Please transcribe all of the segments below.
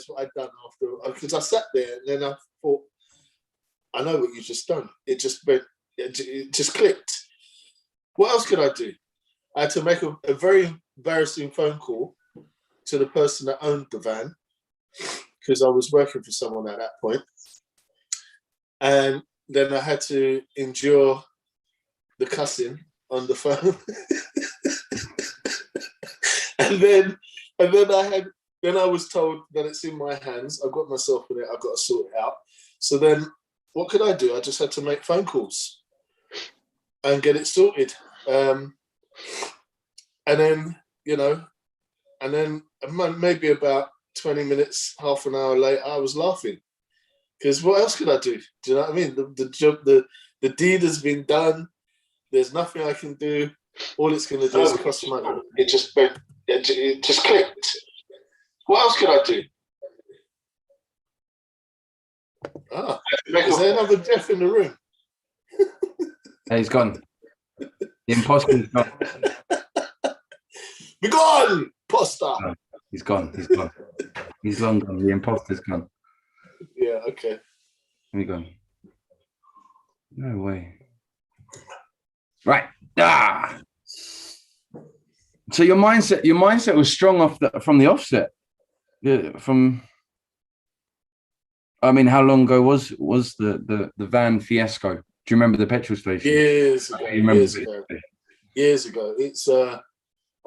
what I'd done after, because I sat there and then I thought, I know what you've just done. It just clicked. What else could I do? I had to make a very embarrassing phone call to the person that owned the van, because I was working for someone at that point. And then I had to endure the cussing on the phone. and then I was told that it's in my hands. I've got myself in it. I've got to sort it out. So then what could I do? I just had to make phone calls and get it sorted. And then, maybe about 20 minutes, half an hour later, I was laughing. Because what else could I do? Do you know what I mean? The job, the deed has been done. There's nothing I can do. All it's going to do is cost money. It just clicked. What else could I do? Is there another Jeff in the room? Hey, he's gone. The imposter's gone. Be gone, imposter. No, he's gone. He's long gone. The imposter's gone. Yeah, okay. Let me go. No way. Right. Ah. So your mindset was strong from the offset. Yeah, how long ago was the van fiasco? Do you remember the petrol station? Years ago. It's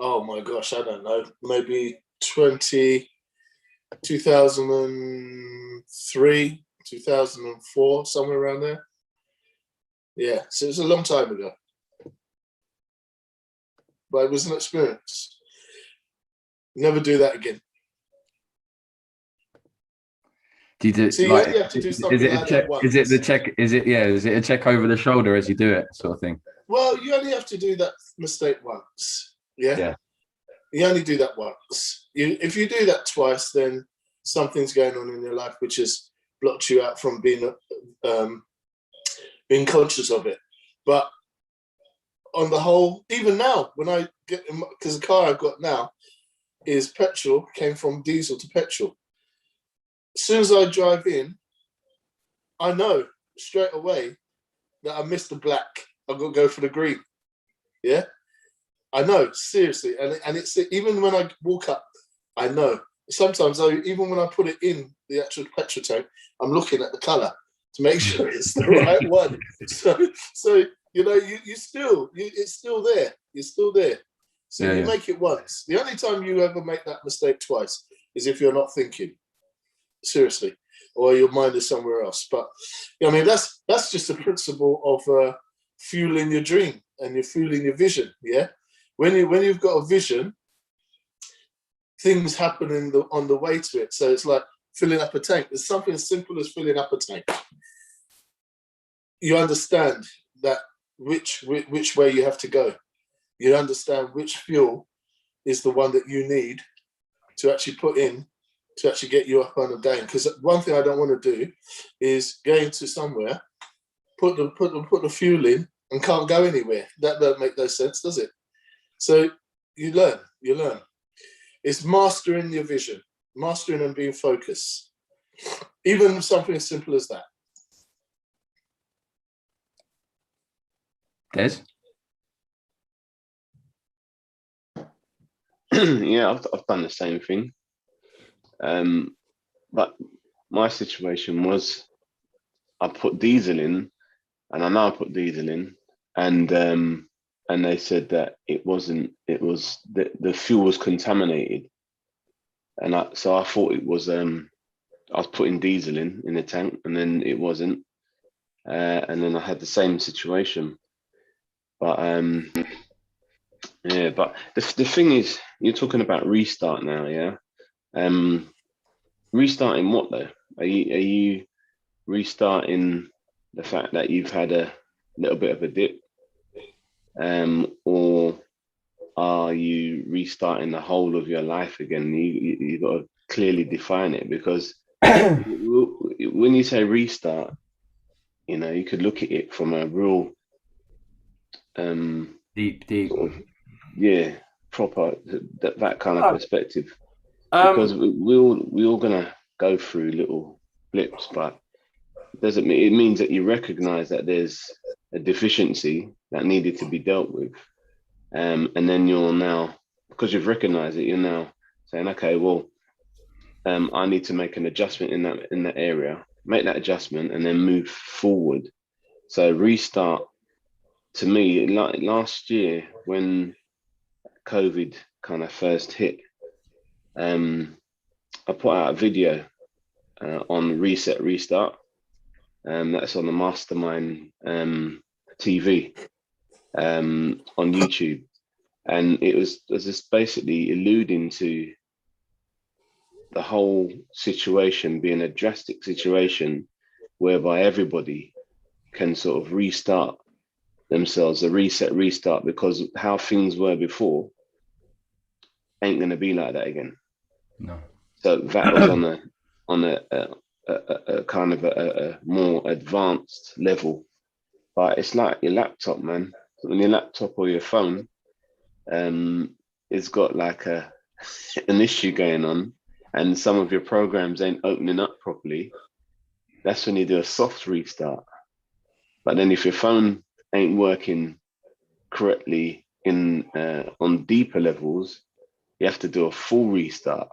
oh my gosh, I don't know, maybe 2003, 2004, somewhere around there. Yeah, so it was a long time ago. But it was an experience. Never do that again. Do you do? So you only have to do something like that once. Is it the check? Is it a check over the shoulder as you do it, sort of thing? Well, you only have to do that mistake once. Yeah. You only do that once. If you do that twice, then something's going on in your life which has blocked you out from being conscious of it. But on the whole, even now, when I get, because the car I've got now is petrol, came from diesel to petrol. As soon as I drive in, I know straight away that I missed the black. I've got to go for the green. Yeah, I know, seriously. And it's even when I walk up, I know. Sometimes even when I put it in the actual petrol tank, I'm looking at the colour to make sure it's the right one. So it's still there. You're still there. So you make it once. The only time you ever make that mistake twice is if you're not thinking. Seriously, or your mind is somewhere else. But that's just a principle of fueling your dream and you're fueling your vision. Yeah, when you've got a vision, things happen on the way to it. So it's like filling up a tank. It's something as simple as filling up a tank. You understand that which way you have to go. You understand which fuel is the one that you need to actually put in to actually get you up on a game. Because one thing I don't want to do is go into somewhere, put the fuel in and can't go anywhere. That don't make no sense, does it? So you learn. It's mastering your vision, mastering and being focused. Even something as simple as that. Des? Yeah, I've done the same thing. But my situation was I put diesel in, and I know I put diesel in, and they said that it wasn't. It was the fuel was contaminated, and so I thought it was. I was putting diesel in the tank, and then it wasn't, and then I had the same situation. But but the thing is, you're talking about restart now, yeah. Restarting what though? Are you restarting the fact that you've had a little bit of a dip, or are you restarting the whole of your life again? You got to clearly define it, because when you say restart, you could look at it from a real deep sort of, proper that kind of perspective, because we're all gonna go through little blips, but it means that you recognize that there's a deficiency that needed to be dealt with. And then you're now, because you've recognized it, you're now saying, okay, well, I need to make an adjustment in that area, make that adjustment, and then move forward. So restart, to me, like last year when COVID kind of first hit, I put out a video on reset restart. That's on the Mastermind TV on YouTube, and it was just basically alluding to the whole situation being a drastic situation whereby everybody can sort of restart themselves, a reset restart, because how things were before ain't going to be like that again. No. So that was on a kind of a more advanced level. But it's like your laptop, man. When your laptop or your phone it's got like an issue going on, and some of your programs ain't opening up properly, that's when you do a soft restart. But then if your phone ain't working correctly on deeper levels, you have to do a full restart.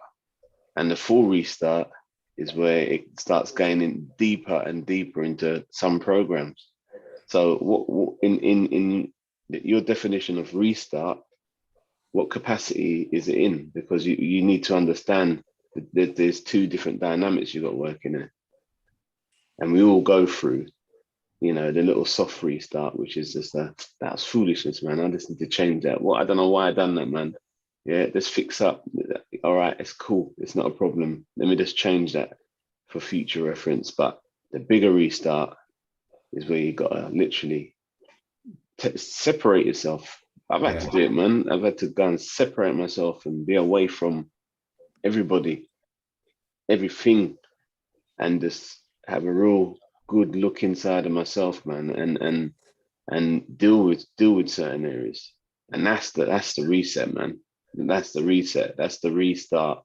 And the full restart is where it starts gaining deeper and deeper into some programs. So what in your definition of restart, what capacity is it in? Because you need to understand that there's two different dynamics you got working there. And we all go through, the little soft restart, which is just that's foolishness, man. I just need to change that. I don't know why I done that, man. Yeah, let's fix up. All right, it's cool. It's not a problem. Let me just change that for future reference. But the bigger restart is where you gotta literally separate yourself. I've had to do it, man. I've had to go and separate myself and be away from everybody, everything, and just have a real good look inside of myself, man, and deal with certain areas. And that's the reset, man. That's the reset. That's the restart.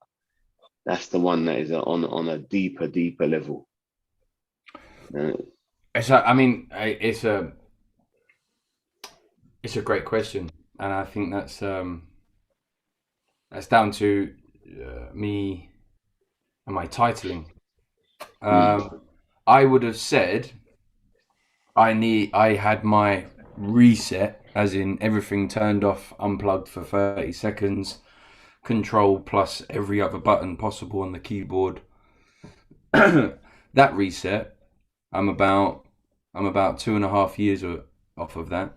That's the one that is on a deeper level. It's a great question, and I think that's down to me and my titling. I would have said I had my reset, as in everything turned off, unplugged for 30 seconds, control plus every other button possible on the keyboard. That reset, I'm about 2.5 years off of that.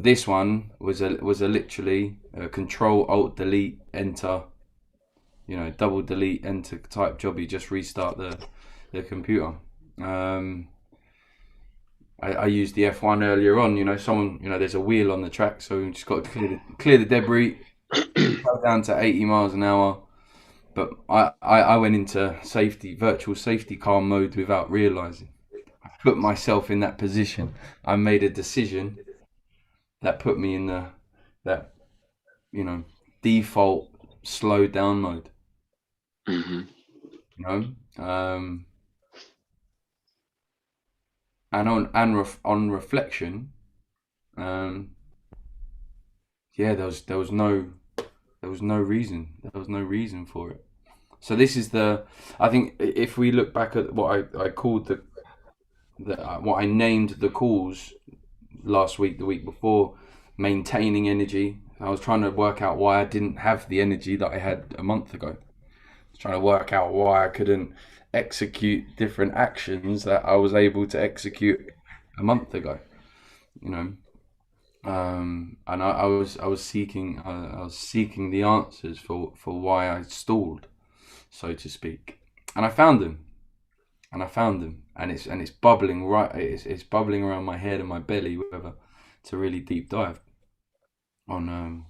This one was a literally a control alt delete enter, double delete enter type job. You just restart the computer. I used the F1 earlier on. There's a wheel on the track, so you just got to clear the debris, go down to 80 miles an hour. But I went into virtual safety car mode without realizing. I put myself in that position. I made a decision that put me in that default slow down mode. And on reflection, there was no reason. There was no reason for it. So this is I think if we look back at what I called what I named the calls last week, the week before, maintaining energy. I was trying to work out why I didn't have the energy that I had a month ago. I was trying to work out why I couldn't execute different actions that I was able to execute a month ago. And I was seeking the answers for why I stalled, so to speak, and I found them. And it's bubbling it's bubbling around my head and my belly, whether to really deep dive on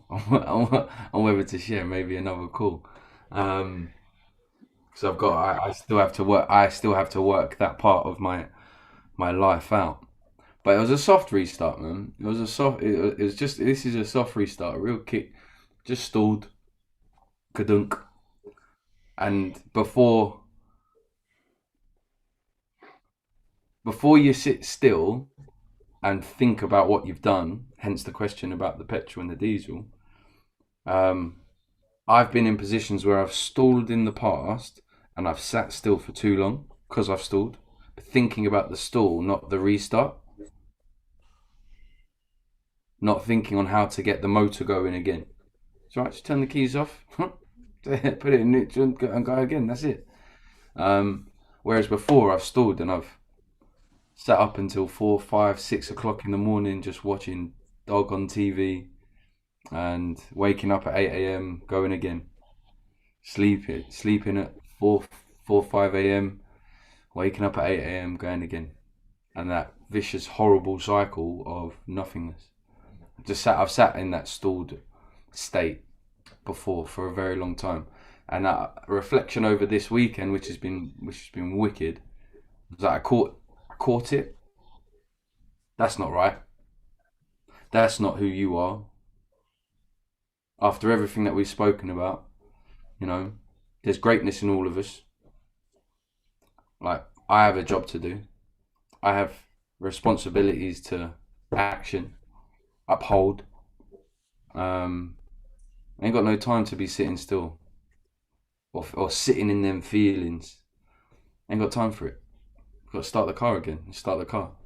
whether to share maybe another call. So I still have to work that part of my life out. But it was a soft restart, man. It was this is a soft restart, a real kick. Just stalled. Kadunk. And before you sit still and think about what you've done, hence the question about the petrol and the diesel, I've been in positions where I've stalled in the past and I've sat still for too long because I've stalled, thinking about the stall, not the restart, not thinking on how to get the motor going again. It's right, just turn the keys off, put it in neutral and go again, that's it. Whereas before I've stalled and I've sat up until 4, 5, 6 o'clock in the morning just watching dog on TV and waking up at 8 a.m. going again. Sleeping at 4, 5 a.m. waking up at 8 a.m. going again. And that vicious, horrible cycle of nothingness. I've sat in that stalled state before for a very long time. And that reflection over this weekend, which has been wicked, was that I caught it. That's not right. That's not who you are. After everything that we've spoken about, there's greatness in all of us. Like, I have a job to do. I have responsibilities to action, uphold. I ain't got no time to be sitting still or sitting in them feelings. Ain't got time for it. Got to start the car again.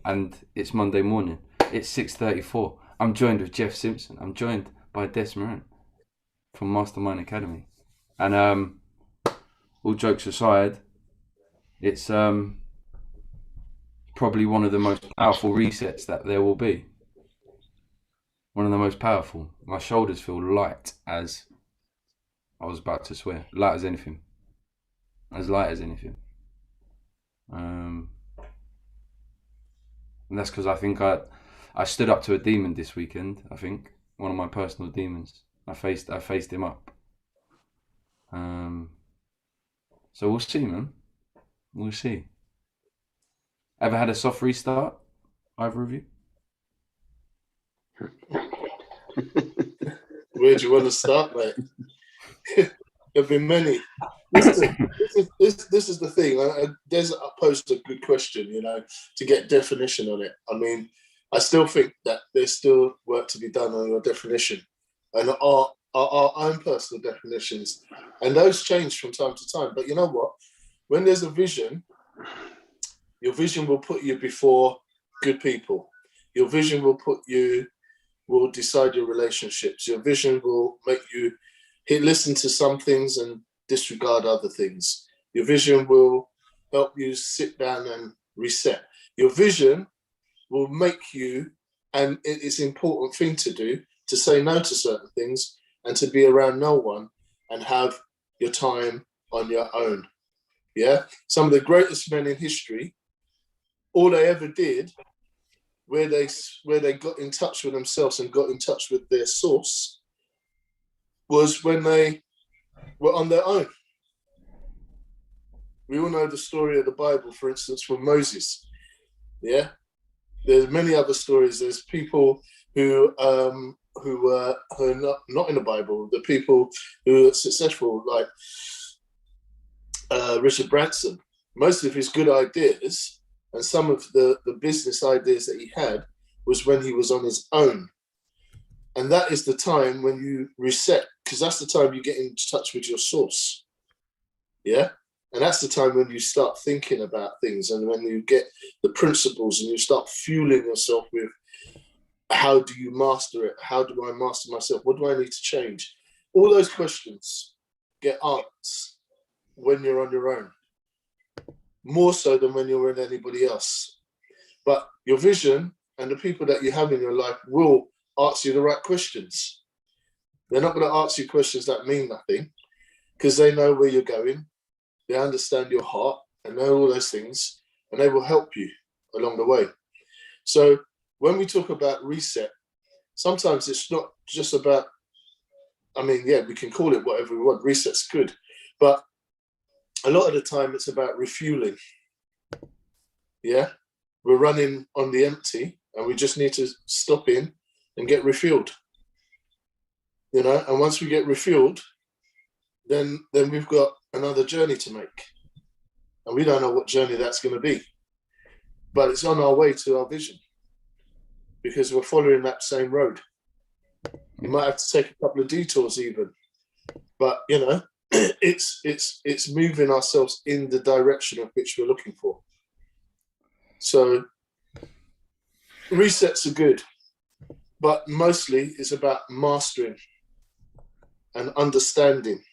And it's Monday morning. It's 6:34. I'm joined with Jeff Simpson. I'm joined by Des Moran from Mastermind Academy. And all jokes aside, it's probably one of the most powerful resets that there will be. One of the most powerful. My shoulders feel light as, I was about to swear, light as anything. As light as anything. And that's because I think I stood up to a demon this weekend. I think one of my personal demons. I faced him up. So we'll see, man. We'll see. Ever had a soft restart? Either of you? Where do you want to start, mate? There've been many. This is the thing. Des posed a good question, to get definition on it. I mean, I still think that there's still work to be done on your definition and our own personal definitions. And those change from time to time. But you know what? When there's a vision, your vision will put you before good people. Your vision will decide your relationships. Your vision will make you listen to some things and disregard other things. Your vision will help you sit down and reset. Your vision will make you, and it's an important thing to do, to say no to certain things and to be around no one and have your time on your own. Yeah? Some of the greatest men in history, all they ever did, where they got in touch with themselves and got in touch with their source, was when they were on their own. We all know the story of the Bible, for instance, from Moses. Yeah, there's many other stories. There's people who are not in the Bible. The people who are successful, like Richard Branson. Most of his good ideas and some of the business ideas that he had was when he was on his own. And that is the time when you reset, because that's the time you get in touch with your source. Yeah? And that's the time when you start thinking about things and when you get the principles and you start fueling yourself with how do you master it? How do I master myself? What do I need to change? All those questions get answered when you're on your own, more so than when you're with anybody else. But your vision and the people that you have in your life will ask you the right questions. They're not going to ask you questions that mean nothing because they know where you're going. They understand your heart and know all those things, and they will help you along the way. So when we talk about reset, sometimes it's not just about, we can call it whatever we want. Reset's good. But a lot of the time it's about refueling. Yeah? We're running on the empty and we just need to stop in and get refueled. And once we get refueled, then we've got another journey to make. And we don't know what journey that's going to be. But it's on our way to our vision because we're following that same road. You might have to take a couple of detours even. But, you know, it's moving ourselves in the direction of which we're looking for. So resets are good, but mostly it's about mastering and understanding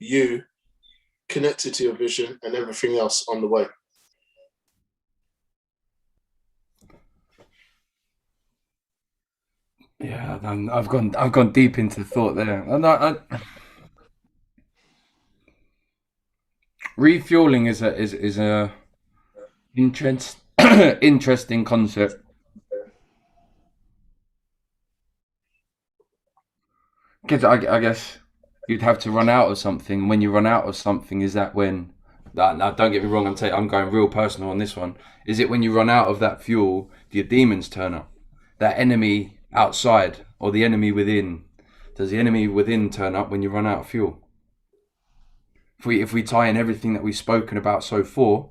you connected to your vision and everything else on the way. Yeah, I've gone deep into thought there. And refueling is a interesting concept. Because I guess you'd have to run out of something. When you run out of something, is that when? Now, don't get me wrong. I'm going real personal on this one. Is it when you run out of that fuel, do your demons turn up? That enemy outside or the enemy within? Does the enemy within turn up when you run out of fuel? If we tie in everything that we've spoken about so far,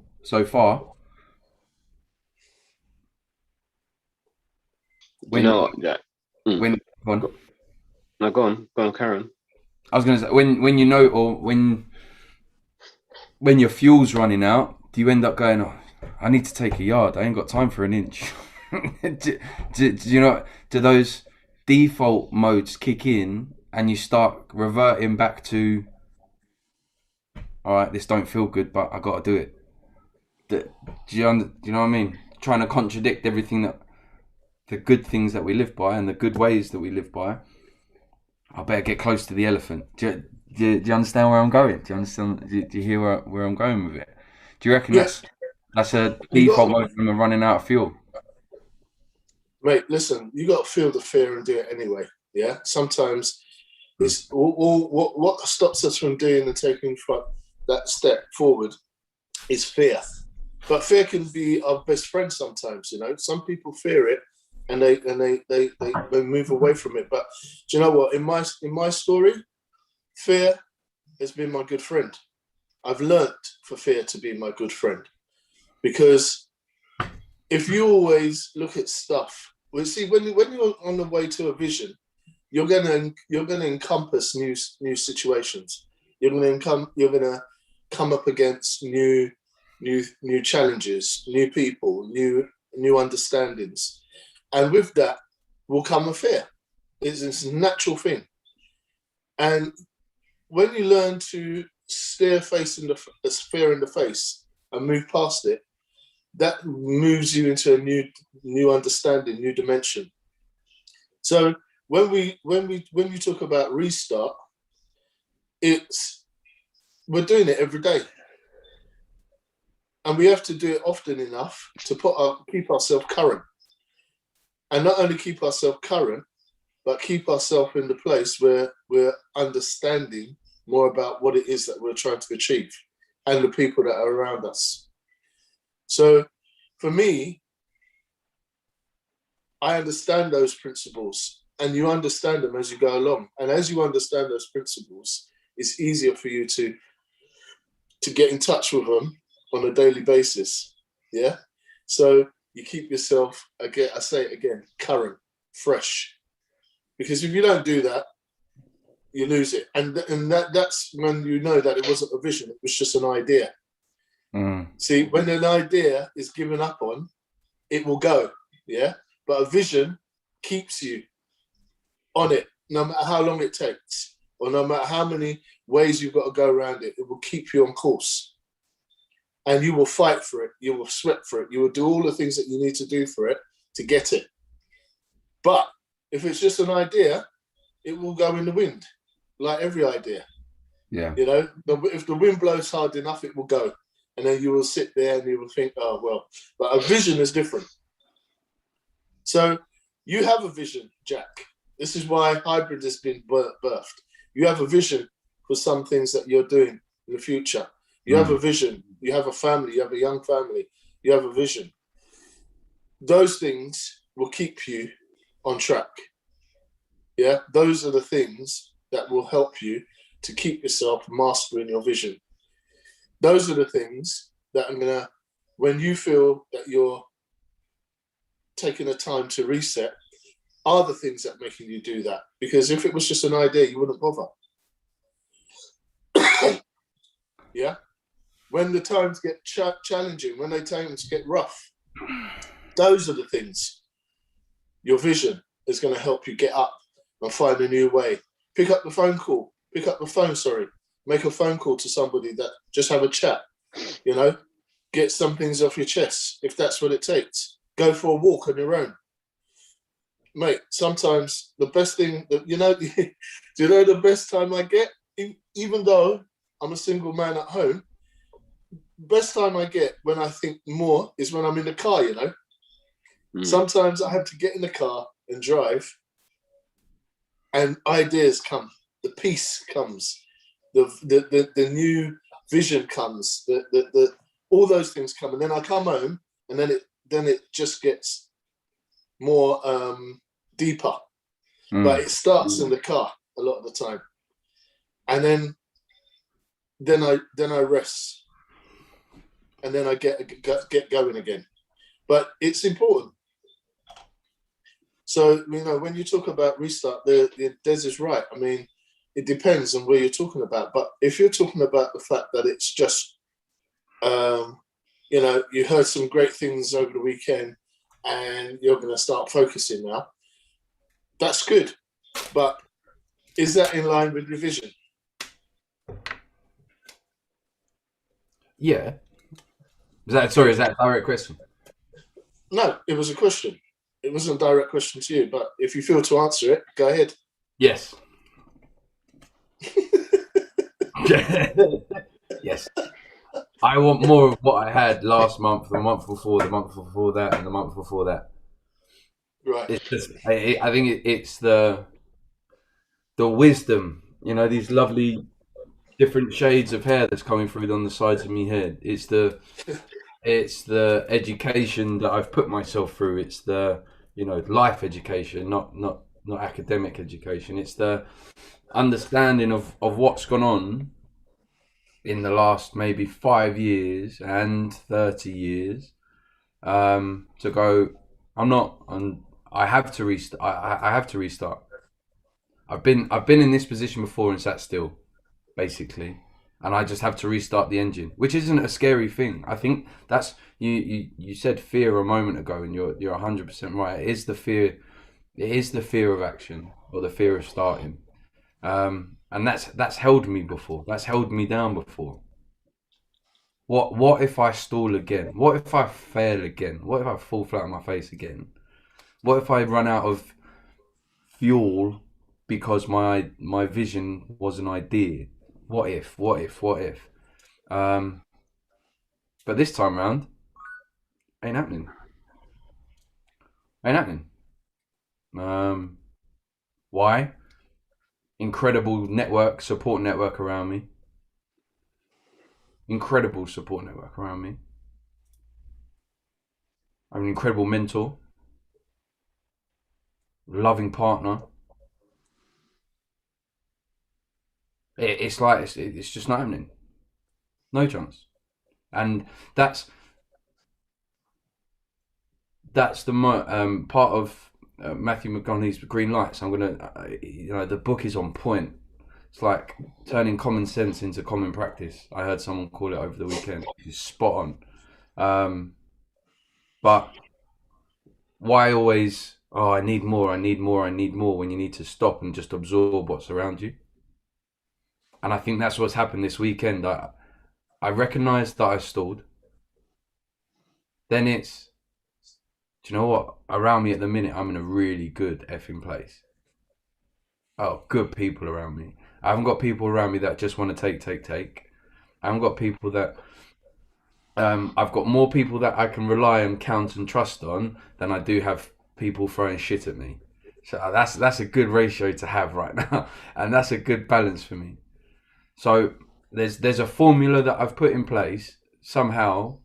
Do you know what, Jack? when go on. No, go on, Karen. I was going to say when you know, or when your fuel's running out, do you end up going, oh, I need to take a yard, I ain't got time for an inch? do you know, do those default modes kick in and you start reverting back to, all right, this don't feel good, but I got to do it? Do you know what I mean? Trying to contradict everything, that the good things that we live by and the good ways that we live by. I better get close to the elephant. Do you understand where I'm going? Do you understand? Do you hear where I'm going with it? Do you reckon that's a default mode when we're running out of fuel? Mate, listen, you got to feel the fear and do it anyway. Yeah. Sometimes it's what stops us from doing and taking that step forward is fear. But fear can be our best friend sometimes. You know, some people fear it and they move away from it. But do you know what? In my story, fear has been my good friend. I've learnt for fear to be my good friend, because if you always look at stuff, well, see, when you're on the way to a vision, you're gonna encompass new situations. You're gonna come up against new challenges, new people, new understandings, and with that will come a fear. It's a natural thing, and when you learn to stare fear in the face and move past it, that moves you into a new understanding, new dimension. So when you talk about restart, we're doing it every day, and we have to do it often enough to keep ourselves current, and not only keep ourselves current, but keep ourselves in the place where we're understanding more about what it is that we're trying to achieve and the people that are around us. So for me, I understand those principles, and you understand them as you go along. And as you understand those principles, it's easier for you to get in touch with them on a daily basis. Yeah. So you keep yourself, again, I say it again, current, fresh. Because if you don't do that, you lose it. And that's when you know that it wasn't a vision, it was just an idea. See, when an idea is given up on, it will go. Yeah. But a vision keeps you on it, no matter how long it takes, or no matter how many ways you've got to go around it, it will keep you on course. And you will fight for it, you will sweat for it, you will do all the things that you need to do for it to get it. But if it's just an idea, it will go in the wind, like every idea. Yeah. You know, if the wind blows hard enough, it will go. And then you will sit there and you will think, oh, well, but a vision is different. So you have a vision, Jack. This is why Hybrid has been birthed. You have a vision for some things that you're doing in the future. You have a vision. You have a family. You have a young family. You have a vision. Those things will keep you on track. Yeah, those are the things that will help you to keep yourself mastering your vision. Those are the things that I'm gonna, when you feel that you're taking the time to reset, are the things that making you do that. Because if it was just an idea, you wouldn't bother. Yeah. When the times get challenging, when the times get rough, those are the things. Your vision is going to help you get up and find a new way. Pick up the phone, make a phone call to somebody, that just have a chat, get some things off your chest, if that's what it takes. Go for a walk on your own. Mate, sometimes the best thing that, do you know the best time I get? Even though I'm a single man at home, best time I get when I think more is when I'm in the car, Sometimes I have to get in the car and drive, and ideas come, the peace comes, the new vision comes, the all those things come, and then I come home, and then it just gets more deeper. But it starts in the car a lot of the time, and then I rest, and then I get going again. But it's important. So, when you talk about restart, Des is right. I mean, it depends on where you're talking about. But if you're talking about the fact that it's just, you heard some great things over the weekend and you're going to start focusing now, that's good. But is that in line with your vision? Yeah. Is that a direct question? No, it was a question. It wasn't a direct question to you, but if you feel to answer it, go ahead. Yes. Yes. I want more of what I had last month, the month before, the month before that, and the month before that. Right. It's just, I think it's the wisdom, these lovely different shades of hair that's coming through on the sides of my head. It's the education that I've put myself through. It's the life education, not academic education. It's the understanding of what's gone on in the last maybe 5 years and 30 years, to go, I have to restart. I have to restart. I've been in this position before and sat still, basically, and I just have to restart the engine, which isn't a scary thing. I think that's you said fear a moment ago, and you're 100% right. It is the fear of action, or the fear of starting, and that's held me before. That's held me down before. What if I stall again? What if I fail again? What if I fall flat on my face again? What if I run out of fuel because my vision was an idea? What if? But this time round, ain't happening. Why? Incredible support network around me. Incredible support network around me. I'm an incredible mentor. Loving partner. It's like it's just not happening. No chance. And that's the part of Matthew McConaughey's Green Lights. I'm gonna, the book is on point. It's like turning common sense into common practice. I heard someone call it over the weekend. It's spot on. But why always? Oh, I need more when you need to stop and just absorb what's around you. And I think that's what's happened this weekend. I recognised that I stalled. Then it's, do you know what? Around me at the minute, I'm in a really good effing place. Oh, good people around me. I haven't got people around me that just want to take. I haven't got people that... I've got more people that I can rely and count and trust on than I do have people throwing shit at me. So that's a good ratio to have right now. And that's a good balance for me. So there's a formula that I've put in place, somehow,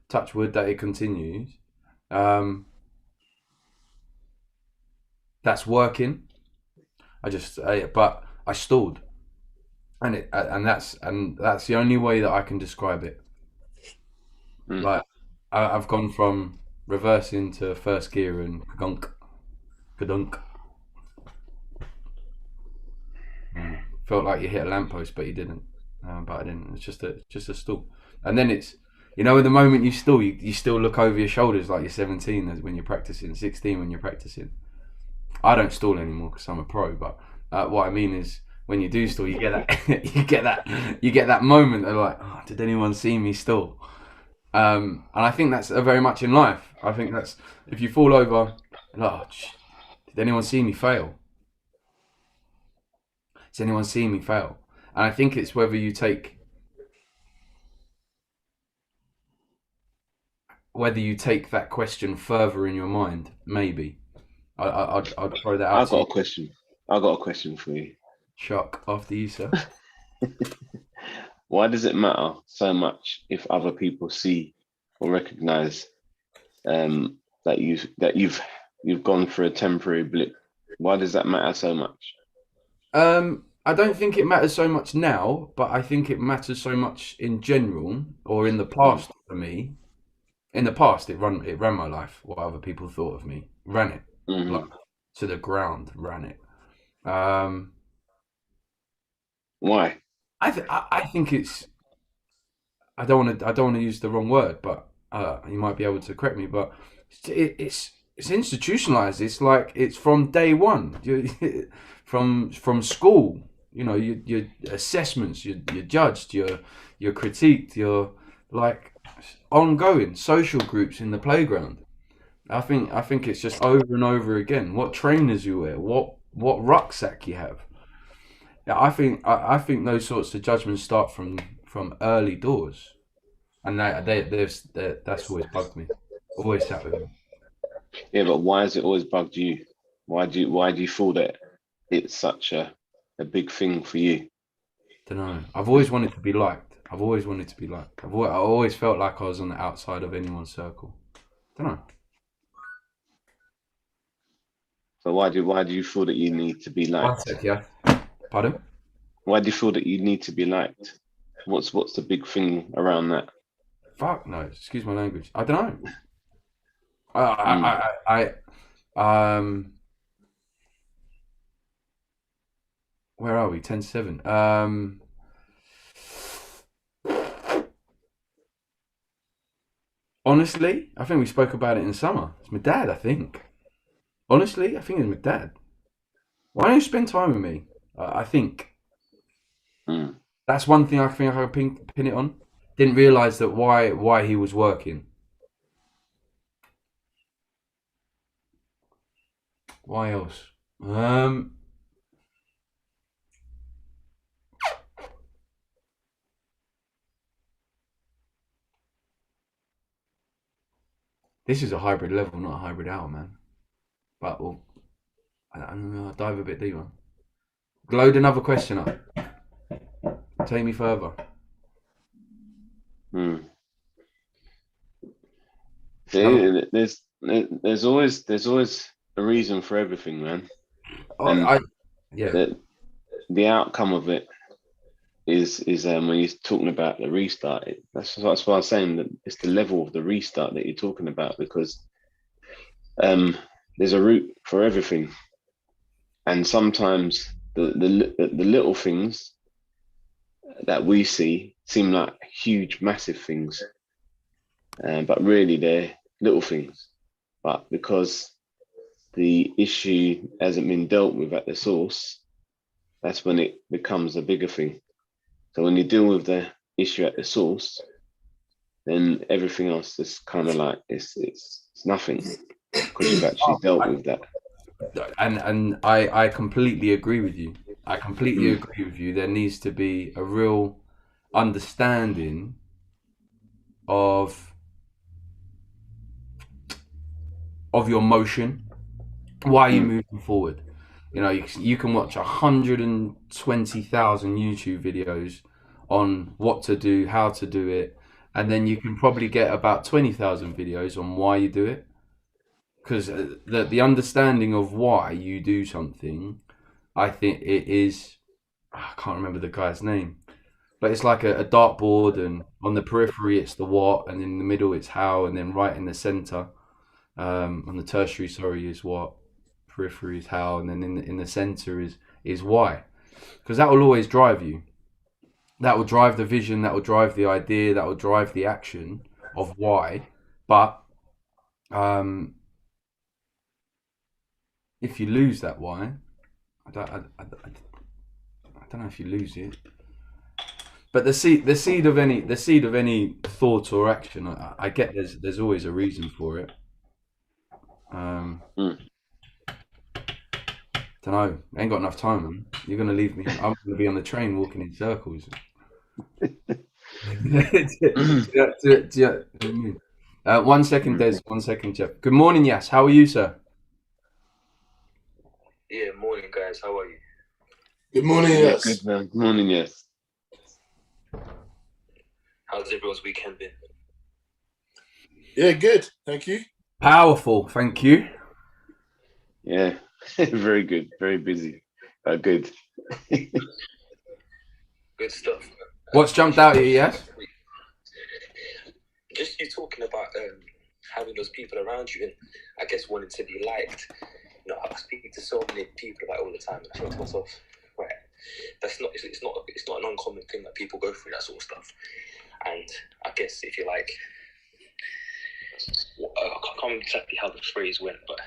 touch wood that it continues, that's working. But I stalled. and that's the only way that I can describe it. Mm. Like I've gone from reversing to first gear and kadunk, kadunk. Felt like you hit a lamppost, but you didn't. But I didn't. It's just a stall. And then it's, the moment you stall, you still look over your shoulders like you're 17 as when you're practicing, 16 when you're practicing. I don't stall anymore because I'm a pro. But what I mean is, when you do stall, you get that, you get that moment of like, oh, did anyone see me stall? And I think that's very much in life. I think that's, if you fall over, oh, did anyone see me fail? Does anyone see me fail? And I think it's whether you take that question further in your mind. Maybe I'd throw that out I've to got you. a question. I've got a question for you. Chuck, after you, sir. Why does it matter so much if other people see or recognize that you've gone for a temporary blip? Why does that matter so much? I don't think it matters so much now, but I think it matters so much in general, or in the past for me. In the past, it ran my life. What other people thought of me, ran it like Mm-hmm. to the ground, ran it. Um, Why? I think it's. I don't want to use the wrong word, but you might be able to correct me. But it's institutionalized. It's like it's from day one. From school. Your assessments. You're judged. You're critiqued. You're like ongoing social groups in the playground. I think it's just over and over again. What trainers you wear. What rucksack you have. Yeah, I think those sorts of judgments start from early doors. And that's always bugged me. Always sat with me. Yeah, but why has it always bugged you? Why do you feel that it's such a big thing for you? Don't know. I've always wanted to be liked. I've always wanted to be liked. I always felt like I was on the outside of anyone's circle. Don't know. So why do you feel that you need to be One liked? sec, yeah. Pardon? Why do you feel that you need to be liked? What's the big thing around that? Fuck no. Excuse my language. I don't know. Mm. I where are we? 10-7. Honestly, I think we spoke about it in summer. It's my dad, I think. Honestly, I think it's my dad. Why don't you spend time with me? I think Mm. that's one thing I think I can pin it on. Didn't realise that why he was working. Why else? This is a hybrid level, not a hybrid hour, man. But I don't know. I'll dive a bit deeper. Load another question up. Take me further. Mm. Another. There's always a reason for everything, man. Oh, And yeah. the outcome of it is when you're talking about the restart. That's why I was saying that it's the level of the restart that you're talking about, because um, there's a route for everything, and sometimes the little things that we see seem like huge, massive things, but really they're little things. But because the issue hasn't been dealt with at the source, that's when it becomes a bigger thing. So when you deal with the issue at the source, then everything else is kind of like it's nothing, because you've actually dealt with that. And I completely agree with you. I completely Mm, agree with you. There needs to be a real understanding of your motion. Why are you mm, moving forward? You can watch 120,000 YouTube videos on what to do, how to do it, and then you can probably get about 20,000 videos on why you do it. Because the understanding of why you do something, I think it is I can't remember the guy's name, but it's like a dartboard, and on the periphery it's the what, and in the middle it's how, and then right in the center, on the tertiary, sorry, is what, periphery is how, and then in the center is why, because that will always drive you. That will drive the vision. That will drive the idea. That will drive the action of why. But if you lose that why, I don't know if you lose it. But the seed of any thought or action, I get there's always a reason for it. Don't know. I ain't got enough time, man. You're gonna leave me. I'm gonna be on the train walking in circles. One second, Des. 1 second, Jeff. Good morning, Yas. How are you, sir? Yeah, morning, guys. How are you? Good morning, Yeah, yes. good man. Good morning, yes. How's everyone's weekend been? Yeah, good. Thank you. Powerful, thank you. Yeah, very good. Very busy. Good. Good stuff. What's jumped out at you, Yas? Just you talking about having those people around you, and I guess wanting to be liked. You know, I speak to so many people about it all the time, and I think to myself, right, that's not. It's not an uncommon thing that people go through that sort of stuff. And I guess if you like, I can't remember exactly how the phrase went, but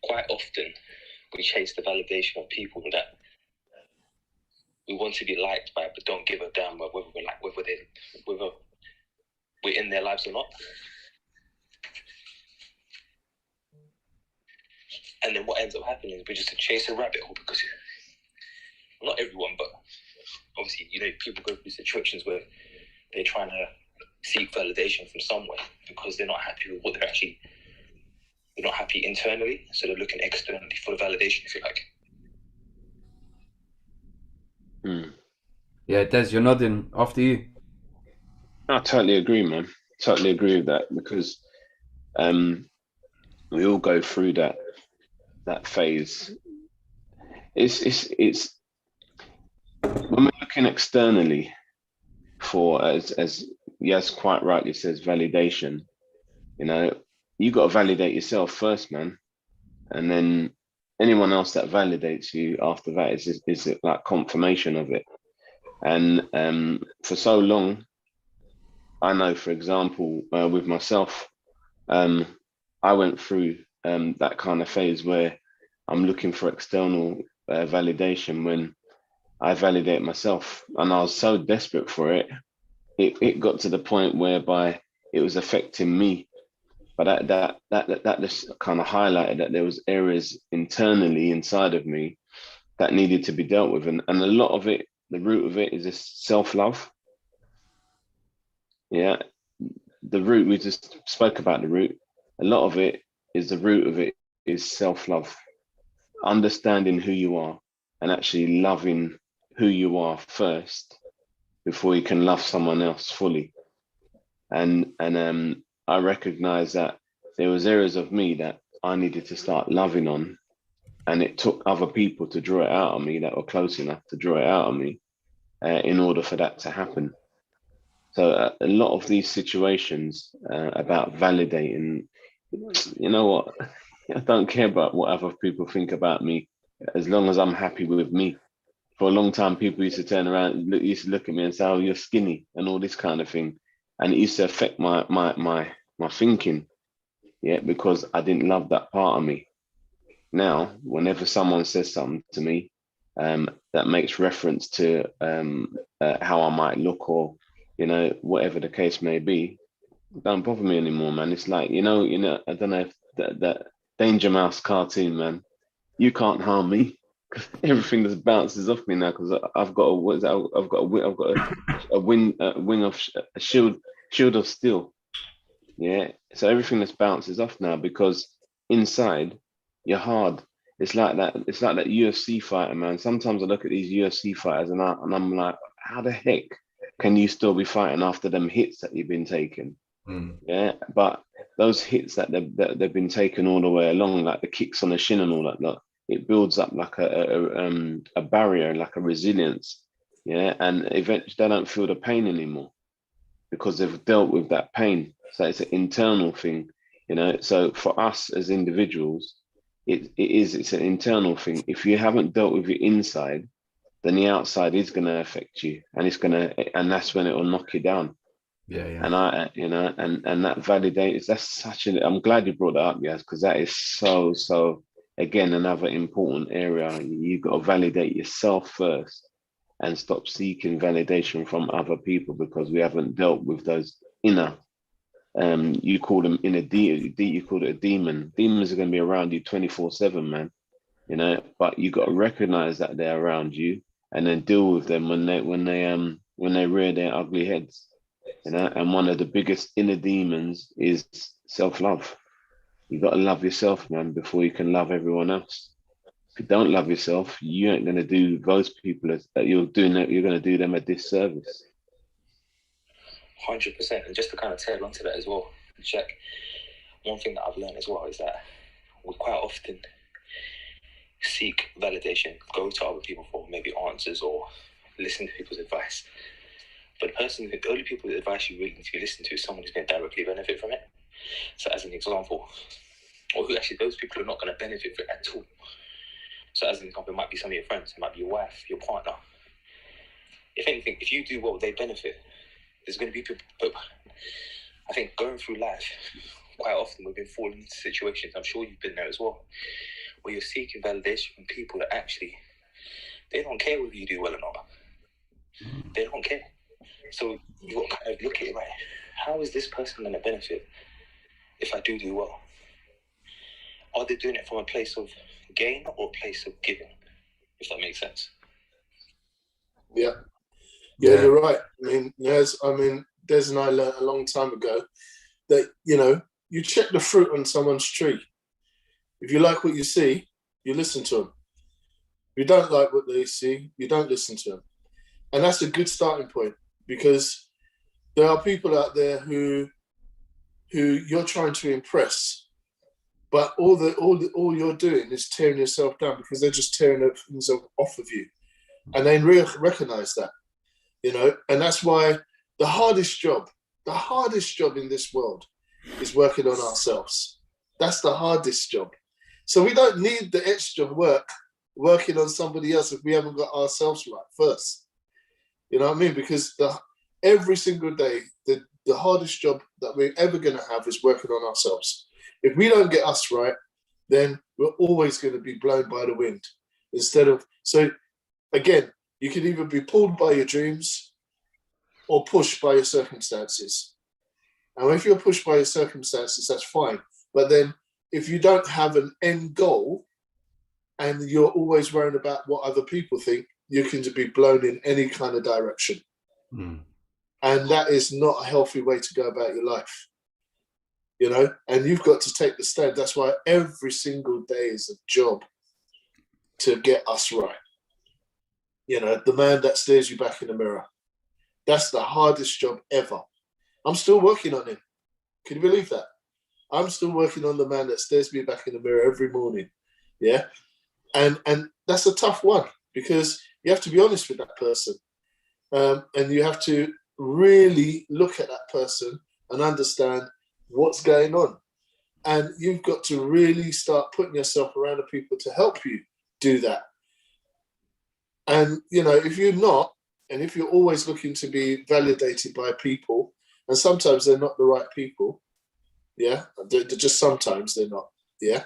quite often we chase the validation of people that we want to be liked by, but don't give a damn whether we're in their lives or not. And then what ends up happening is we just chase a rabbit hole, because not everyone, but obviously, you know, people go through situations where they're trying to seek validation from somewhere because they're not happy with what they're not happy internally, so they're looking externally for the validation, if you like. Yeah, Des, you're nodding. After you. I totally agree, man. Totally agree with that, because we all go through that phase. It's when we're looking externally for, as Yas quite rightly says, validation. You know, you got to validate yourself first, man, and then anyone else that validates you after that is like confirmation of it. And for so long, I know, for example, with myself, I went through that kind of phase where I'm looking for external validation when I validate myself, and I was so desperate for it. It got to the point whereby it was affecting me. But that just kind of highlighted that there was areas internally inside of me that needed to be dealt with, and a lot of it, the root of it, is this self-love. Yeah, the root, we just spoke about the root. A lot of it is, the root of it is self-love, understanding who you are and actually loving who you are first before you can love someone else fully. And I recognize that there was areas of me that I needed to start loving on, and it took other people to draw it out of me that were close enough to draw it out of me in order for that to happen. So a lot of these situations about validating, you know what, I don't care about what other people think about me, as long as I'm happy with me. For a long time, people used to turn around, used to look at me and say, "Oh, you're skinny," and all this kind of thing, and it used to affect my thinking, yeah, because I didn't love that part of me. Now, whenever someone says something to me that makes reference to how I might look, or whatever the case may be, don't bother me anymore, man. It's like, I don't know if that Danger Mouse cartoon, man. You can't harm me. Everything just bounces off me now, because I've got a wing of a shield of steel. Yeah, so everything just bounces off now, because inside you're hard. It's like that. It's like that UFC fighter, man. Sometimes I look at these UFC fighters and I'm like, how the heck can you still be fighting after them hits that you've been taking? Yeah, but those hits that they've been taking all the way along, like the kicks on the shin and all that, it builds up like a barrier, like a resilience, yeah, and eventually they don't feel the pain anymore because they've dealt with that pain. So it's an internal thing, you know. So for us as individuals, it's an internal thing. If you haven't dealt with your inside, then the outside is going to affect you, and that's when it will knock you down. Yeah. And you know, and that validates. That's such an. I'm glad you brought that up, yes, because that is so. Again, another important area. You've got to validate yourself first, and stop seeking validation from other people because we haven't dealt with those inner. You call them inner you call it a demon. Demons are going to be around you 24/7, man. You know, but you got to recognize that they're around you, and then deal with them when they rear their ugly heads. You know, and one of the biggest inner demons is self-love. You got to love yourself, man, before you can love everyone else. If you don't love yourself, you ain't going to do those people that you're doing that. You're going to do them a disservice. 100%. And just to kind of tail onto that as well, check. One thing that I've learned as well is that we quite often seek validation, go to other people for maybe answers or listen to people's advice. But the only people with advice you really need to listen to is someone who's going to directly benefit from it. So as an example, or who actually, those people are not going to benefit from it at all. So as an example, it might be some of your friends, it might be your wife, your partner. If anything, if you do well, they benefit. There's going to be people, but I think going through life, quite often we've been falling into situations, I'm sure you've been there as well, where you're seeking validation from people that actually, they don't care whether you do well or not. They don't care. So you've got to kind of look at it, right? How is this person going to benefit if I do well? Are they doing it from a place of gain or a place of giving? If that makes sense. Yeah, you're right. Des and I learned a long time ago that, you check the fruit on someone's tree. If you like what you see, you listen to them. If you don't like what they see, you don't listen to them. And that's a good starting point, because there are people out there who you're trying to impress, but all you're doing is tearing yourself down, because they're just tearing themselves off of you, and they recognize that, and that's why the hardest job in this world is working on ourselves. That's the hardest job. So we don't need the extra work working on somebody else if we haven't got ourselves right first. You know what I mean? Because every single day, the hardest job that we're ever going to have is working on ourselves. If we don't get us right, then we're always going to be blown by the wind. So again, you can either be pulled by your dreams or pushed by your circumstances. And if you're pushed by your circumstances, that's fine. But then if you don't have an end goal and you're always worrying about what other people think, you can be blown in any kind of direction. And that is not a healthy way to go about your life, and you've got to take the stand. That's why every single day is a job to get us right. The man that stares you back in the mirror, that's the hardest job ever. I'm still working on him. Can you believe that? I'm still working on the man that stares me back in the mirror every morning. Yeah. And that's a tough one, because you have to be honest with that person. And you have to really look at that person and understand what's going on. And you've got to really start putting yourself around the people to help you do that. And, if you're not, and if you're always looking to be validated by people, and sometimes they're not the right people, yeah, just sometimes they're not, yeah,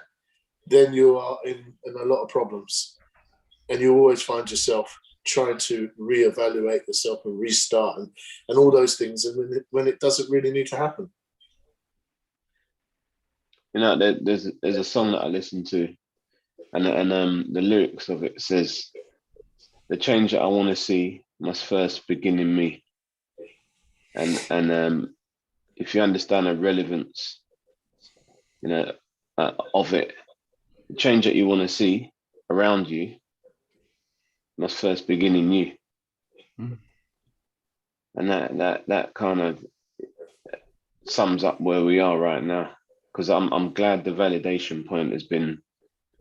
then you are in a lot of problems. And you always find yourself trying to reevaluate yourself and restart and all those things, and when it doesn't really need to happen. There's a song that I listen to, and the lyrics of it says, "The change that I want to see must first begin in me." And if you understand the relevance, of it, the change that you want to see around you must first begin in you. And that kind of sums up where we are right now, because I'm glad the validation point has been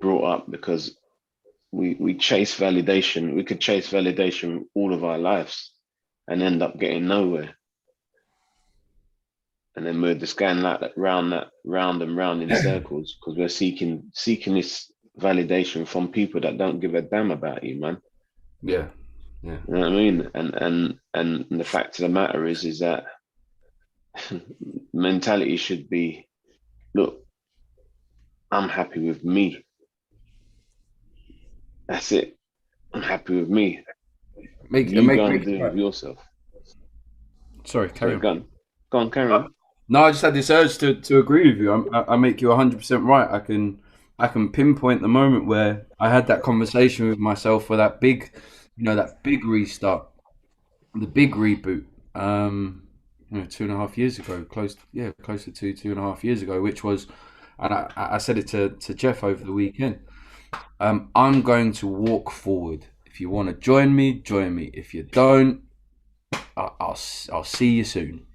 brought up, because we chase validation. We could chase validation all of our lives and end up getting nowhere. And then we're just going round and round in circles because we're seeking this validation from people that don't give a damn about you, man. Yeah. You know what I mean? And the fact of the matter is that mentality should be, look, I'm happy with me. That's it. I'm happy with me. You go and do it with yourself. Sorry, carry on. Go on, carry on. No, I just had this urge to agree with you. I make you 100% right. I can pinpoint the moment where I had that conversation with myself for that big, that big restart, the big reboot. 2.5 years ago, close to 2.5 years ago, which was, and I said it to Jeff over the weekend. I'm going to walk forward. If you want to join me, join me. If you don't, I'll see you soon.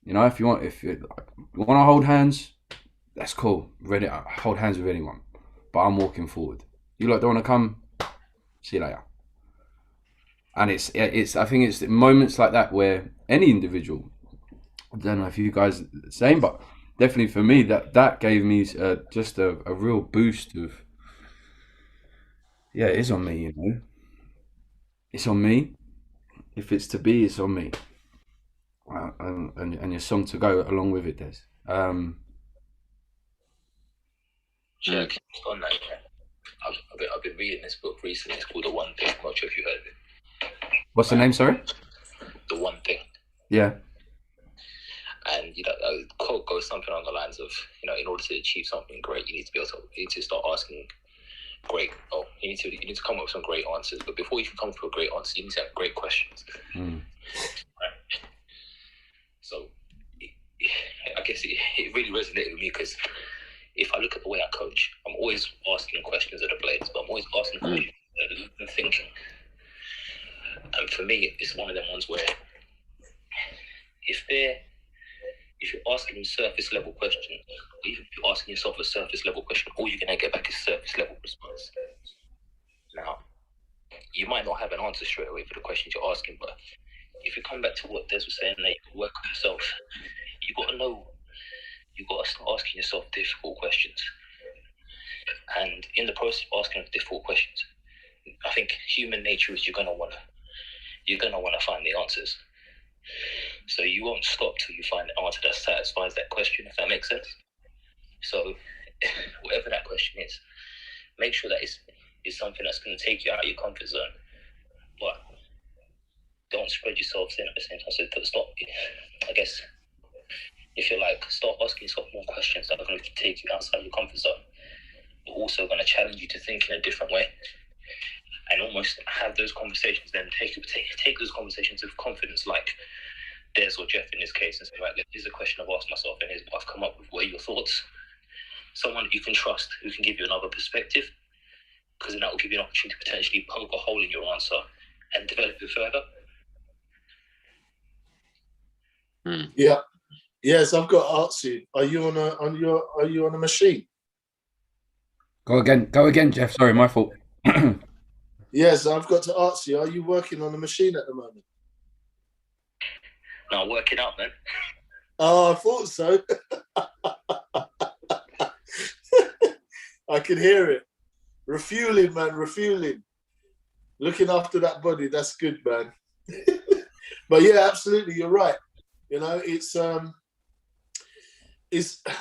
If you want to hold hands, that's cool. Ready, I hold hands with anyone, but I'm walking forward. You don't want to come? See you later. And I think it's moments like that where any individual, I don't know if you guys are the same, but definitely for me, that gave me just a real boost of, yeah, it is on me, It's on me. If it's to be, it's on me. And your song to go along with it, Des. Yeah, on that. Yeah. I've been reading this book recently. It's called The One Thing. I'm not sure if you heard of it. What's the name? Sorry. The One Thing. Yeah. And the quote goes something along the lines of, in order to achieve something great, you need to start asking great. You need to come up with some great answers. But before you can come up with a great answer, you need to have great questions. Mm. Right. So, I guess it really resonated with me because if I look at the way I coach, I'm always asking questions of the players, but I'm always asking questions and thinking. And for me, it's one of them ones where if you're asking surface level questions, or even if you're asking yourself a surface level question, all you're gonna get back is surface level response. Now, you might not have an answer straight away for the questions you're asking, but if you come back to what Des was saying, that you can work on yourself, you got to start asking yourself difficult questions. And in the process of asking difficult questions, I think human nature is you're gonna wanna find the answers. So you won't stop till you find the answer that satisfies that question, if that makes sense. So whatever that question is, make sure that it's something that's going to take you out of your comfort zone, but don't spread yourself thin at the same time. So stop, I guess, if you're start asking yourself more questions that are going to take you outside your comfort zone, but also going to challenge you to think in a different way, and almost have those conversations. Then take those conversations with confidence, like Des or Jeff in this case, and say, right, here's a question I've asked myself, and here's what I've come up with. What are your thoughts? Someone that you can trust, who can give you another perspective, because then that will give you an opportunity to potentially poke a hole in your answer and develop it further. Yeah. Yes, I've got to ask you. Are you on a machine? Go again, Jeff. Sorry, my fault. Yes, I've got to ask you. Are you working on a machine at the moment? No, working out, man. Oh, I thought so. I can hear it. Refueling, man, refueling. Looking after that body, that's good, man. But yeah, absolutely, you're right. It's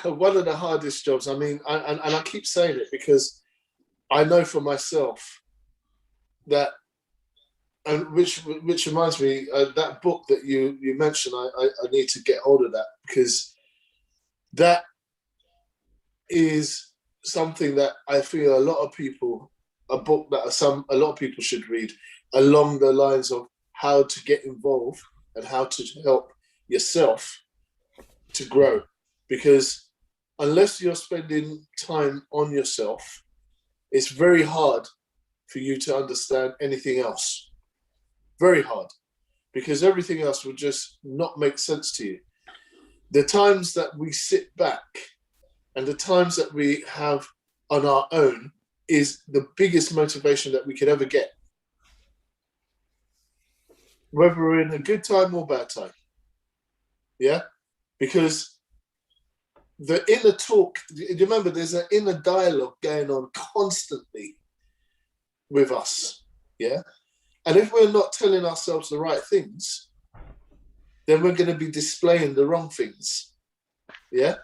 one of the hardest jobs. I mean, and I keep saying it because I know for myself that, and which reminds me, that book that you mentioned, I need to get hold of that, because that is something that I feel a lot of people should read, along the lines of how to get involved and how to help yourself to grow. Because unless you're spending time on yourself, it's very hard for you to understand anything else. Very hard, because everything else will just not make sense to you. The times that we sit back and the times that we have on our own is the biggest motivation that we could ever get. Whether we're in a good time or bad time. Yeah? Because the inner talk, remember, there's an inner dialogue going on constantly with us. Yeah? And if we're not telling ourselves the right things, then we're going to be displaying the wrong things. Yeah?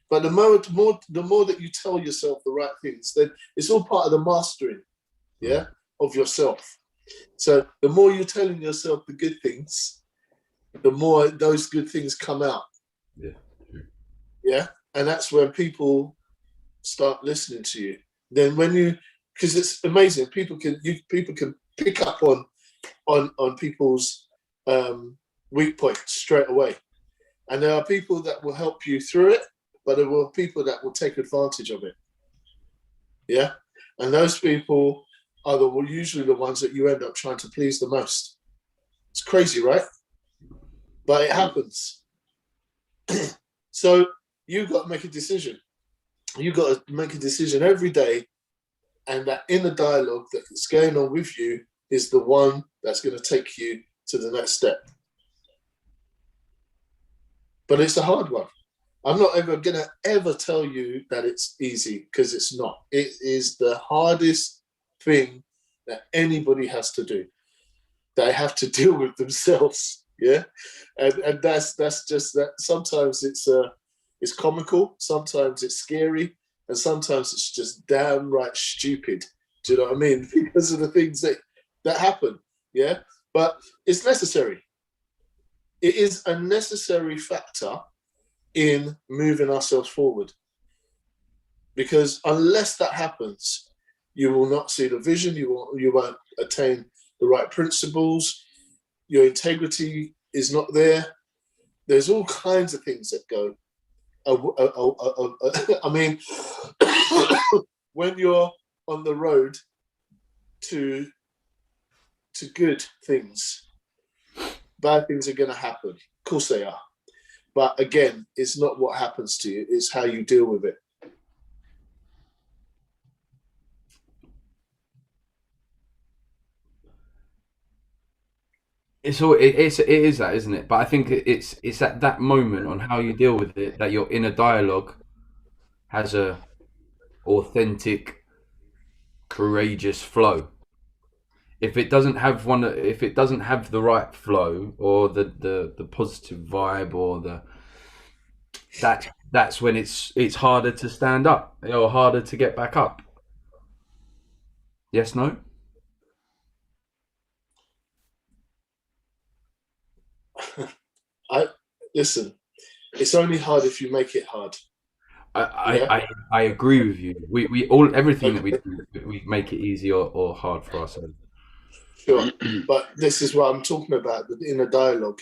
But the more that you tell yourself the right things, then it's all part of the mastering, yeah, of yourself. So the more you're telling yourself the good things, the more those good things come out. Yeah. Yeah. And that's when people start listening to you. Then when you, because it's amazing, people can pick up on people's weak points straight away. And there are people that will help you through it, but there will be people that will take advantage of it. Yeah? And those people are usually the ones that you end up trying to please the most. It's crazy, right? But it happens. So you've got to make a decision. You've got to make a decision every day, and that inner dialogue that's going on with you is the one that's going to take you to the next step. But it's a hard one. I'm not ever going to ever tell you that it's easy, because it's not. It is the hardest thing that anybody has to do. They have to deal with themselves. Yeah. And that's just that. Sometimes it's comical. Sometimes it's scary. And sometimes it's just downright stupid. Do you know what I mean? Because of the things that happen. Yeah. But it's necessary. It is a necessary factor in moving ourselves forward. Because unless that happens, you will not see the vision, you won't attain the right principles, your integrity is not there. There's all kinds of things that go. I mean, when you're on the road to good things, bad things are going to happen. Of course they are. But again, it's not what happens to you, it's how you deal with it. It is that, isn't it? But I think it's at that moment on how you deal with it that your inner dialogue has a authentic, courageous flow. If it doesn't have the right flow or the positive vibe or that's when it's harder to stand up or harder to get back up. Yes, no? Listen, it's only hard if you make it hard. I agree with you. We all everything that we do, we make it easy or hard for ourselves. Sure. But this is what I'm talking about, the inner dialogue.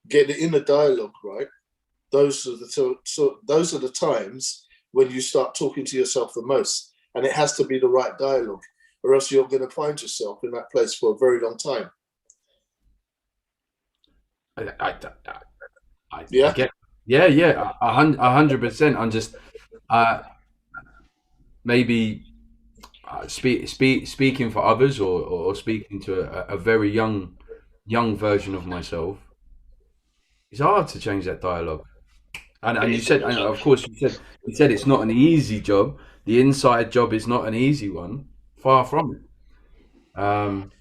Get the inner dialogue right. Those are the times when you start talking to yourself the most. And it has to be the right dialogue, or else you're going to find yourself in that place for a very long time. I get, yeah, 100%. I'm just maybe speaking for others or speaking to a very young version of myself. It's hard to change that dialogue. And you said, and of course, you said it's not an easy job. The inside job is not an easy one. Far from it.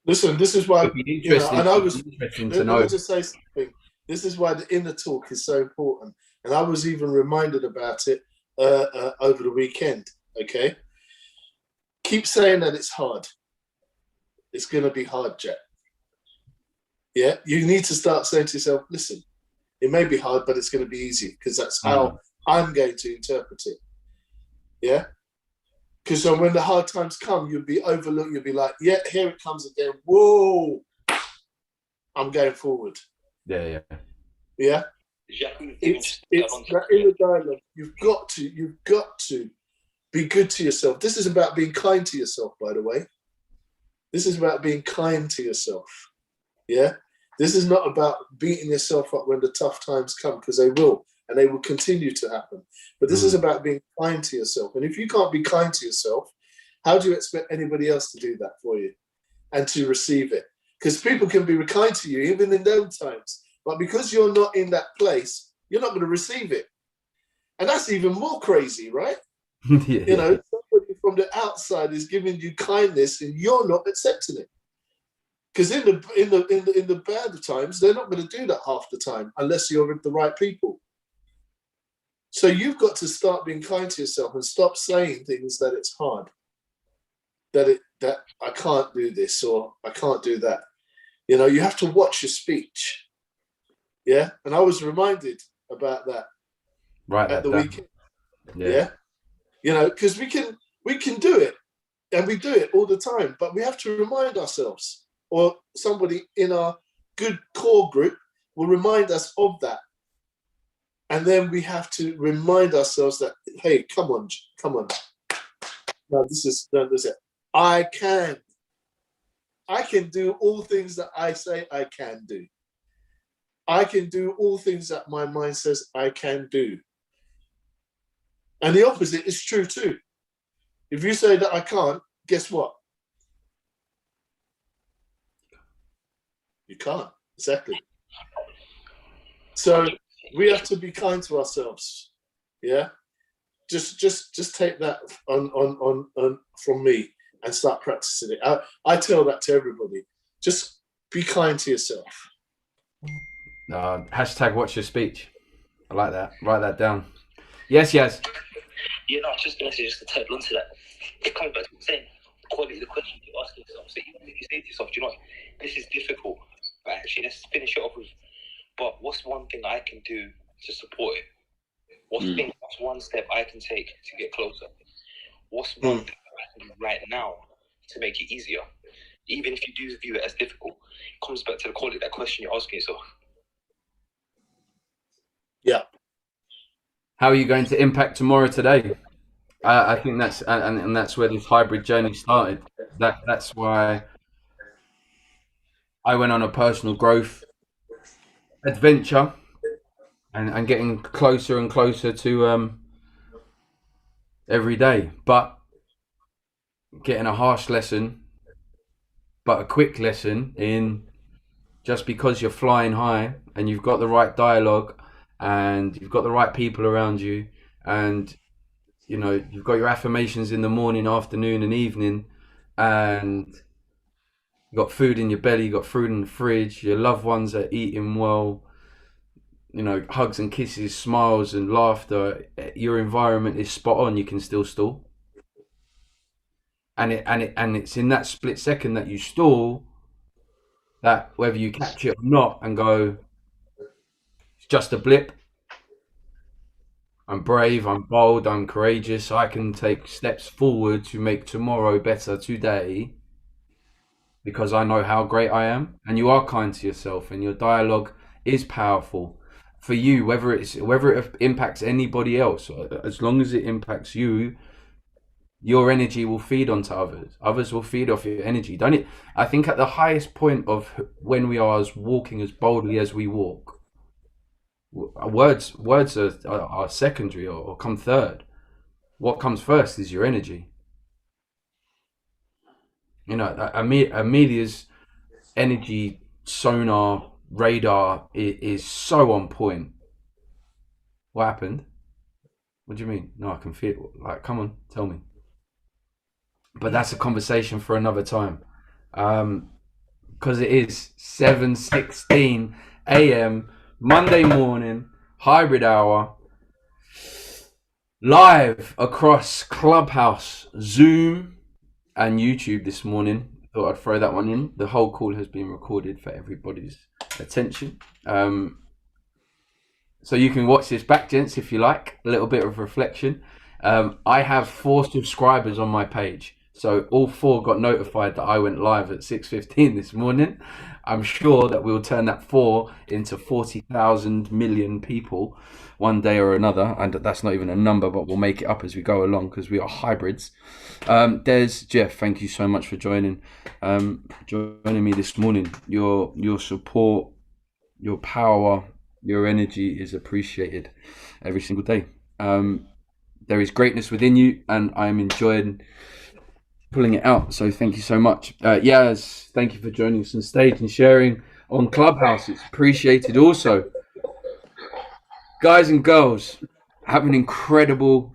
Listen, this is why, it'd be interesting, and I was. Interesting Let me just say something. This is why the inner talk is so important, and I was even reminded about it over the weekend. Okay, keep saying that it's hard. It's going to be hard, Jack. Yeah, you need to start saying to yourself, listen, it may be hard, but it's going to be easy, because that's how I'm going to interpret it. Yeah? Because when the hard times come, you'll be overlooked. You'll be like, yeah, here it comes again. Whoa, I'm going forward. Yeah. Yeah? It's that inner dialogue. You've got to be good to yourself. This is about being kind to yourself, by the way. This is about being kind to yourself. Yeah? This is not about beating yourself up when the tough times come, because they will, and they will continue to happen. But this is about being kind to yourself. And if you can't be kind to yourself, how do you expect anybody else to do that for you and to receive it? Because people can be kind to you even in those times, but because you're not in that place, you're not going to receive it. And that's even more crazy, right? Yeah. You know, somebody from the outside is giving you kindness and you're not accepting it. Because in the bad times, they're not going to do that half the time unless you're with the right people. So you've got to start being kind to yourself and stop saying things that it's hard, that I can't do this or I can't do that. You know, you have to watch your speech. Yeah, and I was reminded about that at the weekend. Yeah, you know, because we can do it, and we do it all the time, but we have to remind ourselves, or somebody in our good core group will remind us of that. And then we have to remind ourselves that, hey, come on. No, this is it. I can do all things that I say I can do. I can do all things that my mind says I can do. And the opposite is true too. If you say that I can't, guess what? You can't. Exactly. So we have to be kind to ourselves. Yeah. Just take that on from me and start practicing it. I tell that to everybody. Just be kind to yourself. Hashtag watch your speech. I like that. Write that down. Yes. Yeah, no, I was just going to say, just to tap onto that. It comes back to what I'm saying. Quality of the question you're asking yourself. So even if you say to yourself, do you know what, this is difficult, but actually let's finish it off with, but what's one thing I can do to support it? What's one step I can take to get closer? What's one thing I can do right now to make it easier? Even if you do view it as difficult, it comes back to the quality of that question you're asking yourself. Yeah. How are you going to impact tomorrow today? I think that's and that's where this hybrid journey started. That's why I went on a personal growth adventure and getting closer and closer to every day, but getting a harsh lesson, but a quick lesson in just because you're flying high and you've got the right dialogue and you've got the right people around you and you know you've got your affirmations in the morning, afternoon and evening, and you got food in your belly, you got food in the fridge, your loved ones are eating well, you know, hugs and kisses, smiles and laughter, your environment is spot on, you can still stall. And it's in that split second that you stall that whether you catch it or not and go, it's just a blip. I'm brave, I'm bold, I'm courageous. I can take steps forward to make tomorrow better today because I know how great I am. And you are kind to yourself and your dialogue is powerful for you, whether it impacts anybody else. As long as it impacts you, your energy will feed onto others. Others will feed off your energy. Don't it? I think at the highest point of when we are as walking as boldly as we walk, words are secondary or come third. What comes first is your energy. You know, Amelia's energy sonar radar is so on point. What happened? What do you mean? No, I can feel it. Like, come on, tell me. But that's a conversation for another time. Because it is 7:16 a.m. Monday morning, hybrid hour, live across Clubhouse, Zoom, and YouTube this morning. Thought I'd throw that one in. The whole call has been recorded for everybody's attention. So you can watch this back, gents, if you like. A little bit of reflection. I have 4 subscribers on my page. So all 4 got notified that I went live at 6:15 this morning. I'm sure that we'll turn that 4 into 40,000 million people one day or another. And that's not even a number, but we'll make it up as we go along because we are hybrids. Des, Jeff, thank you so much for joining me this morning. Your support, your power, your energy is appreciated every single day. There is greatness within you, and I'm enjoying pulling it out. So thank you so much. Yaz, thank you for joining us on stage and sharing on Clubhouse. It's appreciated also. Guys and girls, have an incredible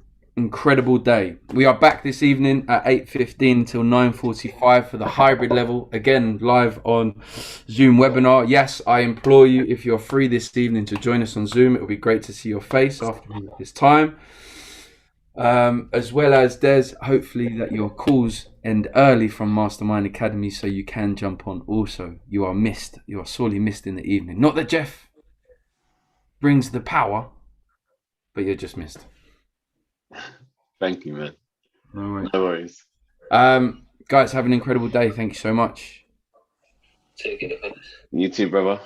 day. We are back this evening at 8:15 till 9:45 for the hybrid level. Again, live on Zoom webinar. Yes, I implore you, if you're free this evening, to join us on Zoom. It will be great to see your face after this time. As well as Des, hopefully that your calls end early from Mastermind Academy so you can jump on also. You are missed. You are sorely missed in the evening. Not that Jeff brings the power, but you're just missed. Thank you, man. No worries. Guys, have an incredible day. Thank you so much. Take it. You too, brother.